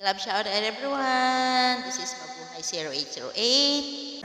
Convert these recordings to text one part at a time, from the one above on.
Love shout out everyone. This is Mabuhay 0808.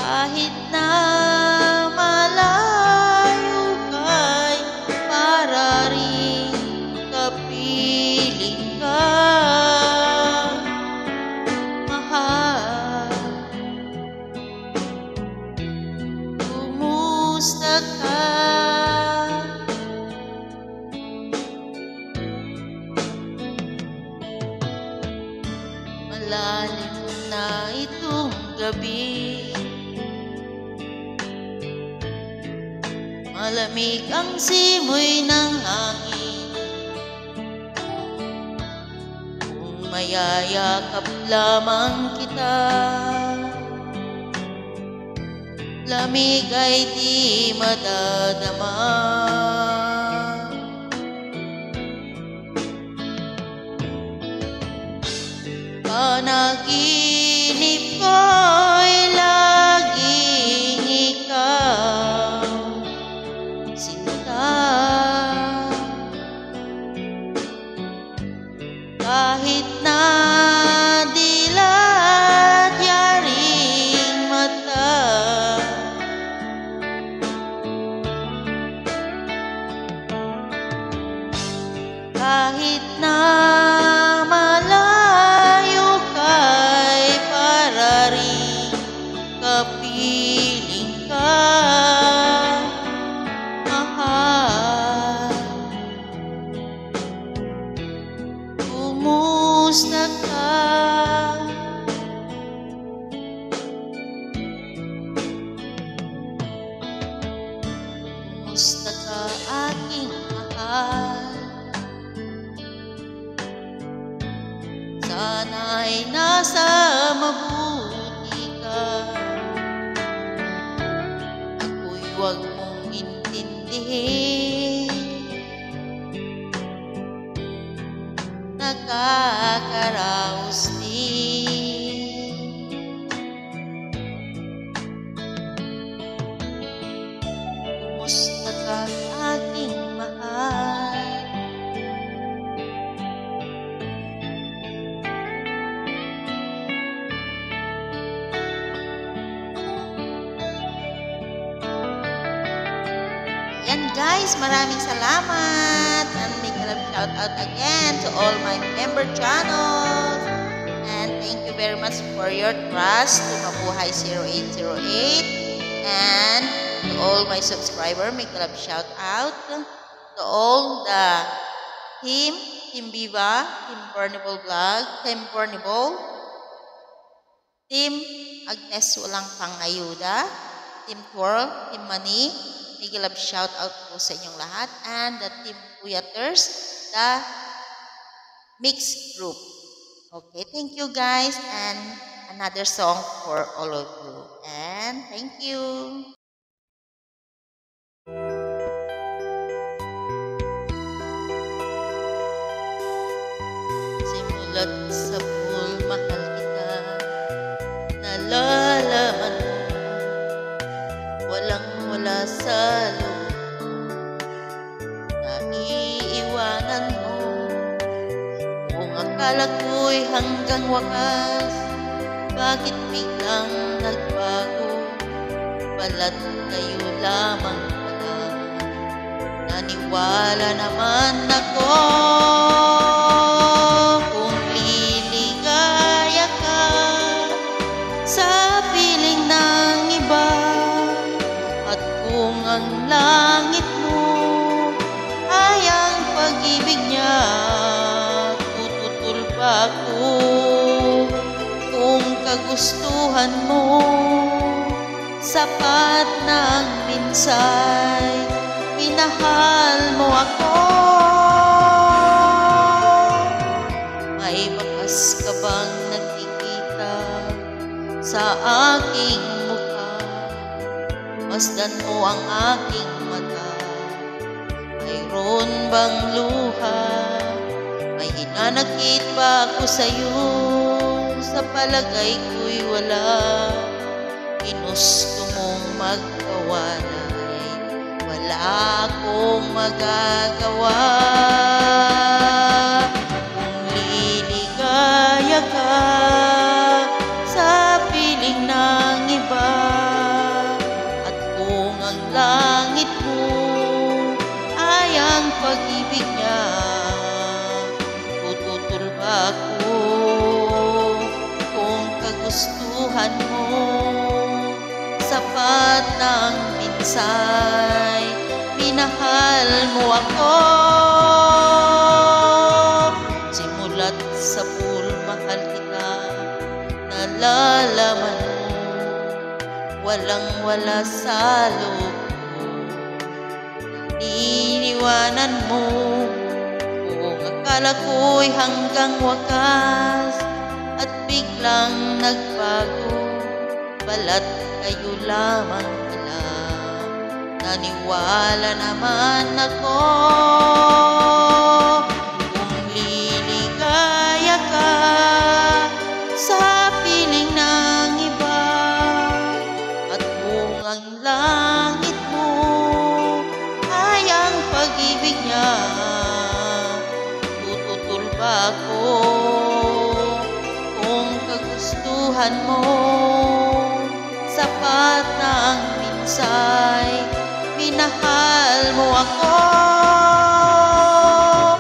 Kahit na malayo ka'y para rin kapiling ka, mahal. Kumusta ka? Malalim na itong gabi, malamig ang simoy ng hangin. Kung mayayakap lamang kita, lamig ay di madadama. Panaginip ko'y laging ikaw, sinta. Kahit na dilat yaring mata, kahit na malayo ka'y para rin kapiling ka, mahal. Kumusta ka? Kumusta ka, aking mahal? Sana'y nasa mabuti ka. Ako'y huwag mong intindihin, nakakaraos din. Kumusta ka, aking mahal? Yan guys, maraming salamat. And big love shout out again to all my member channels. And thank you very much for your trust to Mabuhay 0808. And to all my subscribers, big love shout out to all the Team Viva, Team Bornable Vlog, Team Bornable, Team Agnes Walang Pangayuda, Team Twirl, Team Mani, mega love shout out po sa inyong lahat, and the Team Puyaters, the mixed group. Okay, thank you guys, and another song for all of you. And thank you. Simulat sa pool, mahal kita, nalalaman mo, walang-wala sa loob mo, naiiwanan mo, kung akala ko'y hanggang wakas, bakit biglang nagbago, balat kayo lamang pala, naniwala naman ako. Ang langit mo ay ang pag-ibig niya, tututul ba ako kung kagustuhan mo, sapat ng minsay, minahal mo ako. May bakas ka bang nakikita sa aking mukha? Masdan mo ang aking mata, mayroon bang luha? May hinanakit ba ako sa'yo? Sa palagay ko'y wala, ginusto mong magkawalay, wala akong magagawa. Kung liligaya ka sa piling ng iba, langit mo ay ang pag-ibig niya, tututul ba ako kung kagustuhan mo, sapat ng minsay, minahal mo ako. Simulat sa pool, mahal kita, nalalaman mo, walang-wala sa loob, iniwanan mo, kung akala ko'y hanggang wakas, at biglang nagbago, balat kayo lamang pala, naniwala naman ako. Kung liligaya ka sa piling ng iba, at kung ang langit mo ay ang pag-ibig niya, tututul ba ako kung kagustuhan mo, sapat ng minsay, minahal mo ako.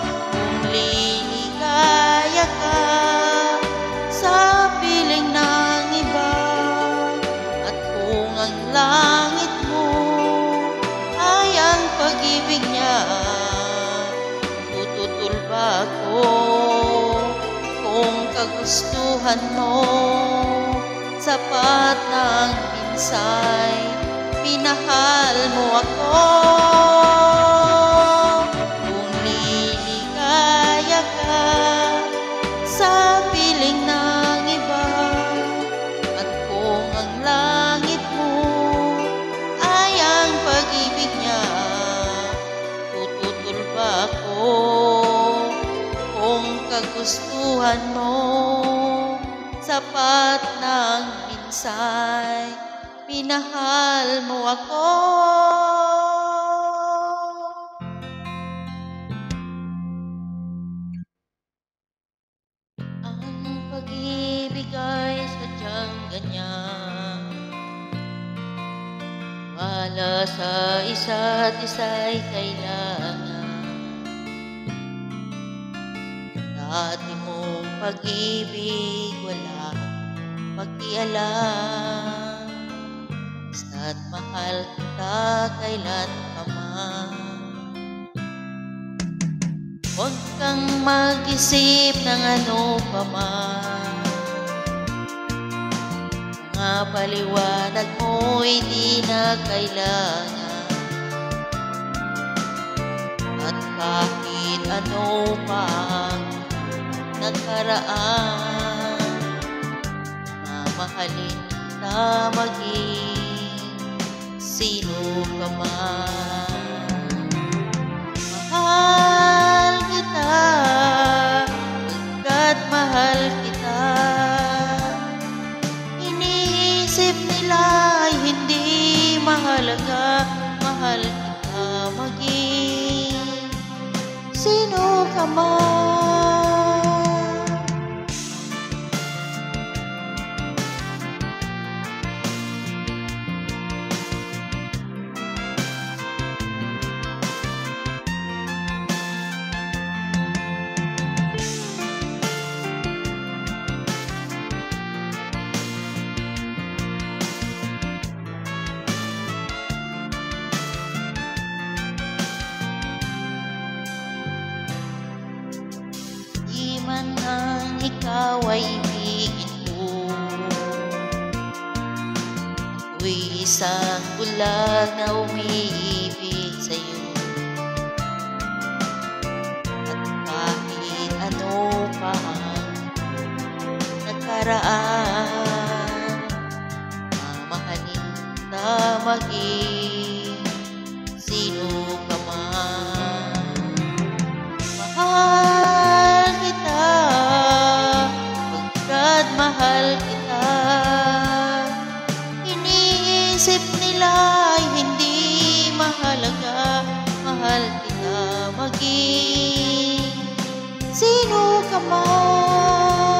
Kung liligaya ka sa piling ng iba, at kung ang langit mo ay ang pag-ibig niya, tututul ba ako kung kagustuhan mo, sapat ng minsay, minahal mo ako. Kung liligaya ka sa piling ng iba, at kung ang langit mo ay ang pag-ibig niya, tututul ba ako kung kagustuhan mo, sapat ng minsay, minahal mo ako. Ang pag-ibig ay sadyang ganyan, wala sa isa't isa'y kailangan. Dati mong pag-ibig wala pakialam, basta't mahal kita kailan pa man. Huwag kang mag-isip ng ano pa man, mga paliwanag mo'y di na kailangan. At kahit ano pa ang nakaraan, mamahalin na maging sino ka man. Mahal kita, pagkat mahal kita. Iniisip nila ay hindi mahalaga, mahal kita maging sino ka man. Di man ang ikaw ay ibigin ko, ako'y isang bulag na umiibig sa'yo. At kahit ano pa ang nakaraan, mamahalin na maging sino ka man. Mahal kita, pagkat mahal kita. Iniisip nila ay hindi mahalaga, mahal kita maging sino ka man.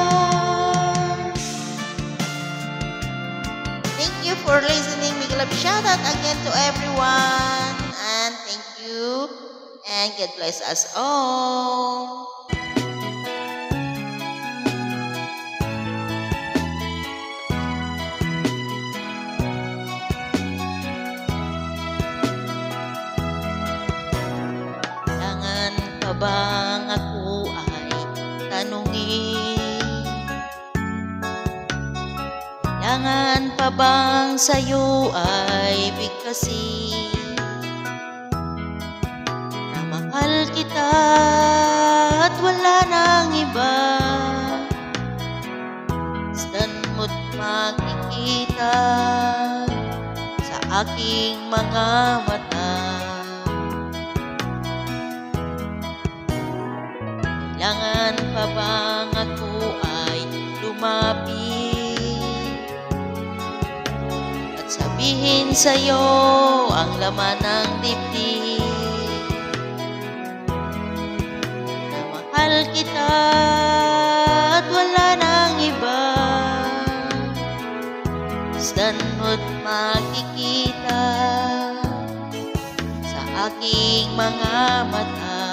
Thank you for listening. Big love shoutout again to everyone. And thank you. And God bless us all. Kailangan pa bang ako ay tanungin? Kailangan pa bang sa'yo ay bigkasin? Mahal kita at wala nang iba, saan mo't makikita sa aking mga mata. Kailangan pa bang ako ay lumapit at sabihin sa'yo ang laman ng dibdib? Mahal kita at wala nang iba, saan mo't makikita sa aking mga mata.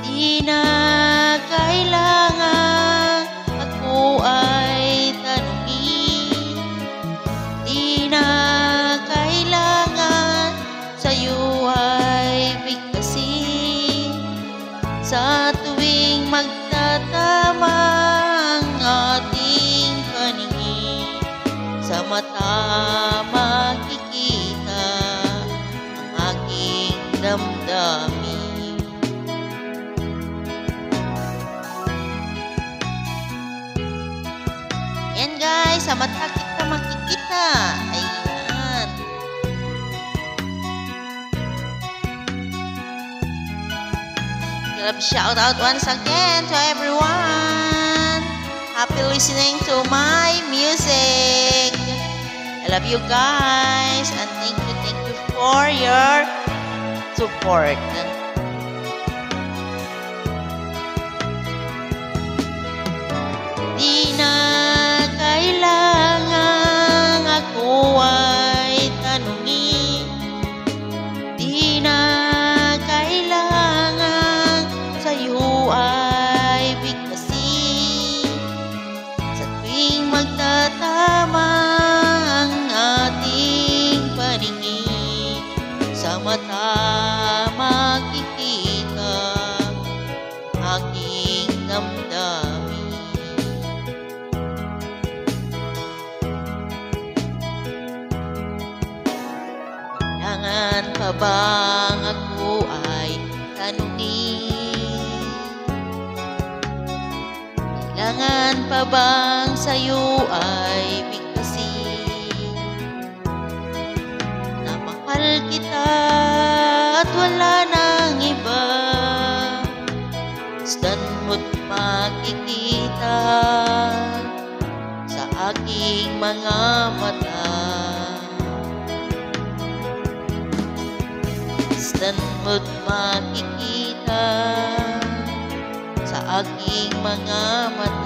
Di na kailangan ako ay tanungin, di na kailangan sa'yo ay bigkasin. Sa tuwing magtatama ang ating paningin, sa mata makikita ang aking damdamin. Yan guys, sa mata kita makikita. Ayan. Love shout out once again to everyone. Happy listening to my music. I love you guys and thank you for your support. Di na kailangan ako ay tanungin, di na kailangan sa'yo ay bigkasin. Sa tuwing magtatama ang ating paningin, sa mata makikita aking damdamin. pa bang ako ay tanungin? Kailangan pa bang sa'yo ay bigkasin? Na mahal kita at wala nang iba, basta't mo't makikita sa aking mga mata. Basta't mo't makikita sa aking mga mata.